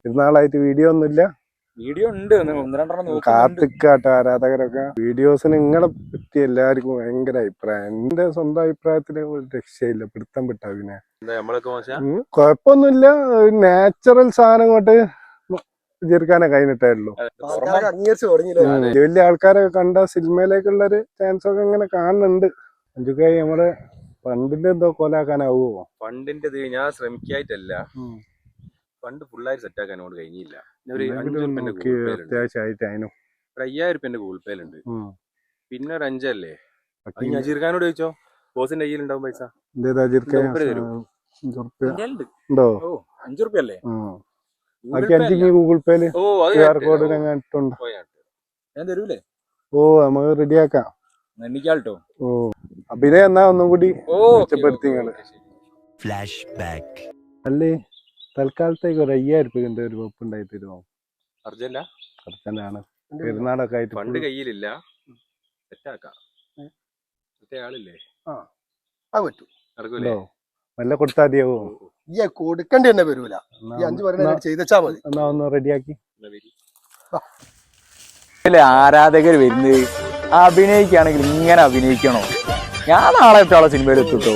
ഇരുന്നാളായിട്ട് video ഒന്നുമില്ല. Video ഉണ്ട്, കാത്തിക്കാട്ടോ ആരാധകരൊക്കെ. വീഡിയോസിന് നിങ്ങളെ പറ്റി എല്ലാവർക്കും ഭയങ്കര അഭിപ്രായം. എന്റെ സ്വന്തം അഭിപ്രായത്തില് ഒരു രക്ഷയില്ല, പിടുത്തം വിട്ട പിന്നെ കൊഴപ്പൊന്നുമില്ല. നാച്ചുറൽ സാധനം കൊണ്ട് ചെറുക്കാനെ കഴിഞ്ഞിട്ടേ ഉള്ളൂ. വലിയ ആൾക്കാരൊക്കെ കണ്ട സിനിമയിലേക്കുള്ള ഒരു ചാൻസ് ഒക്കെ ഇങ്ങനെ കാണുന്നുണ്ട്. അഞ്ചുക്കായി നമ്മുടെ ഫണ്ടിന്റെ എന്തോ കൊലാക്കാനാവുമോ? ഫണ്ടിന്റെ ഞാൻ ശ്രമിക്കായിട്ടല്ല, ഫണ്ട് ഫുള്ളായിട്ട് സെറ്റ് ആക്കാൻ അങ്ങോട്ട് കഴിഞ്ഞില്ല. അത്യാവശ്യമായിട്ട് അതിനും 5000 ഗൂഗിൾ പേയിലുണ്ട്. പിന്നെ ഒരു 5 അല്ലേ അജീർഖാനോട് ചോദിച്ചോ, ബോസിന്റെ കയ്യിൽ ഉണ്ടാവും പൈസ. ഉണ്ടോ? 5 റുപ്യ അല്ലേ ഗൂഗിൾ പേയില് QR കോഡ് ഇട്ടുണ്ട്. ഞാൻ തരൂലേ? ഓ നമുക്ക് റെഡിയാക്കാം. എണ്ണിക്കാട്ടോ. ഓ അഭിനയം എന്നാ ഒന്നും കൂടി മെച്ചപ്പെടുത്തി. അല്ലേ തൽക്കാലത്തേക്ക് ഒരു 5000 ഒരു വകുപ്പ് ഉണ്ടായി തരുമോ? അർജന്റാണ്, പെരുന്നാളൊക്കെ ആയിട്ട്. ഫണ്ട് കയ്യിലില്ല, സെറ്റാക്കാം. ആളില്ലേ? പറ്റൂലോ? വല്ല കൊടുത്താൽ മതിയാവോ? കൊടുക്കേണ്ടി തന്നെ വരൂല. എന്നാ ഒന്ന് റെഡിയാക്കി. ആരാധകർ വരുന്നത് അഭിനയിക്കുകയാണെങ്കിൽ ഇങ്ങനെ അഭിനയിക്കണോ? ഞാൻ നാളെ സിനിമയിൽ എത്തിട്ടോ.